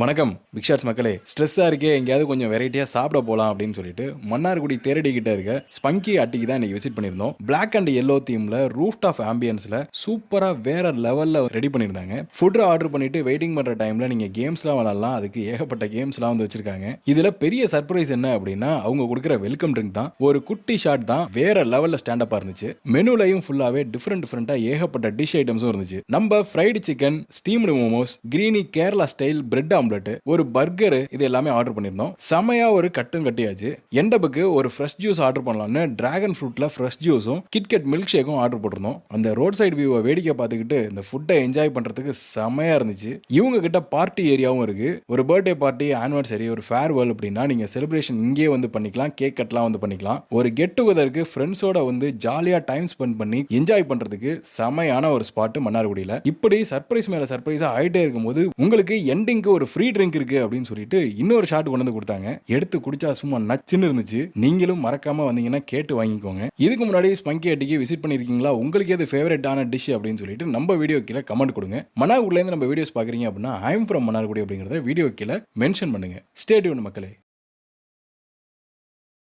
வணக்கம் big shots மக்களே. ஸ்ட்ரெஸ்ஸாக இருக்கே, எங்கேயாவது கொஞ்சம் வெரைட்டியாக சாப்பிட போகலாம் அப்படின்னு சொல்லிட்டு மன்னார்குடி தேரடிக்கிட்ட இருக்க ஸ்பங்கி அட்டிக்கு தான் இன்னைக்கு விசிட் பண்ணியிருந்தோம். பிளாக் அண்ட் எல்லோ தீமில் ரூஃப் டாப் ஆம்பியன்ஸில் சூப்பராக வேற லெவலில் ரெடி பண்ணியிருந்தாங்க. ஃபுட் ஆர்டர் பண்ணிட்டு வெயிட்டிங் பண்ணுற டைமில் நீங்கள் கேம்ஸ்லாம் விளாட்லாம். அதுக்கு ஏகப்பட்ட கேம்ஸ்லாம் வந்து வச்சிருக்காங்க. இதில் பெரிய சர்ப்ரைஸ் என்ன அப்படின்னா அவங்க கொடுக்குற வெல்கம் ட்ரிங்க் தான். ஒரு குட்டி ஷாட் தான் வேற லெவலில் ஸ்டாண்டப்பாக இருந்துச்சு. மெனுலையும் ஃபுல்லாகவே டிஃப்ரெண்டாக ஏகப்பட்ட டிஷ் ஐட்டம்ஸும் இருந்துச்சு. நம்ம fried chicken, steamed momos, கிரீனி Kerala style bread omelette, ஒரு பர்கர், இது எல்லாமே ஆர்டர் பண்ணிருந்தோம். செமையா ஒரு கட்டும் கட்டியாச்சு. எண்டபுக்கு ஒரு ஃப்ரெஷ் ஜூஸ் ஆர்டர் பண்ணலாம்னு டிராகன் ஃப்ரூட்ல ஃப்ரெஷ் ஜூஸும் கிட்கட் மில்க் ஷேக்கும் ஆர்டர் போட்டிருந்தோம். அந்த ரோட் சைடு வியூவை வேடிக்கை பார்த்துக்கிட்டு இந்த ஃபுட்டை என்ஜாய் பண்றதுக்கு செமையா இருந்துச்சு. இவங்க கிட்ட பார்ட்டி ஏரியாவும் இருக்கு. ஒரு பர்த்டே பார்ட்டி, ஆனிவர்சரி, ஒரு ஃபேர்வெல் அப்படின்னா நீங்க செலிப்ரேஷன் இங்கேயே வந்து பண்ணிக்கலாம். கேக் கட்லாம் வந்து பண்ணிக்கலாம். ஒரு கெட் டுகெதருக்கு ஃப்ரெண்ட்ஸோட வந்து ஜாலியா டைம் ஸ்பெண்ட் பண்ணி என்ஜாய் பண்றதுக்கு செமையான ஒரு ஸ்பாட் மன்னார்குடியில. இப்படி சர்ப்ரைஸ் மேல சர்ப்ரைஸா ஆயிட்டே இருக்கும்போது உங்களுக்கு எண்டிங்க்கு ஒரு ஃப்ரீ ட்ரிங்க் இருக்கு அப்படின்னு சொல்லிட்டு இன்னொரு ஷாட் கொண்டு வந்து கொடுத்தாங்க. எடுத்து குடிச்சா சும்மா நச்சுன்னு இருந்துச்சு. நீங்களும் மறக்காம வந்தீங்கன்னா கேட்டு வாங்கிக்கோங்க. இதுக்கு முன்னாடி ஸ்பங்கி அட்டிக்கு விசிட் பண்ணிருக்கீங்களா? உங்களுக்கு எது ஃபேவரட்டான டிஷ் அப்படின்னு சொல்லிட்டு நம்ம வீடியோ கீழே கமெண்ட் கொடுங்க. மன்னார்குடியில இருந்து நம்ம வீடியோஸ் பாக்குறீங்க அப்படின்னா ஐ எம் ஃப்ரம் மன்னார்குடி அப்படிங்கறத வீடியோ கீழே மென்ஷன் பண்ணுங்க. ஸ்டே டியூன் மக்களே.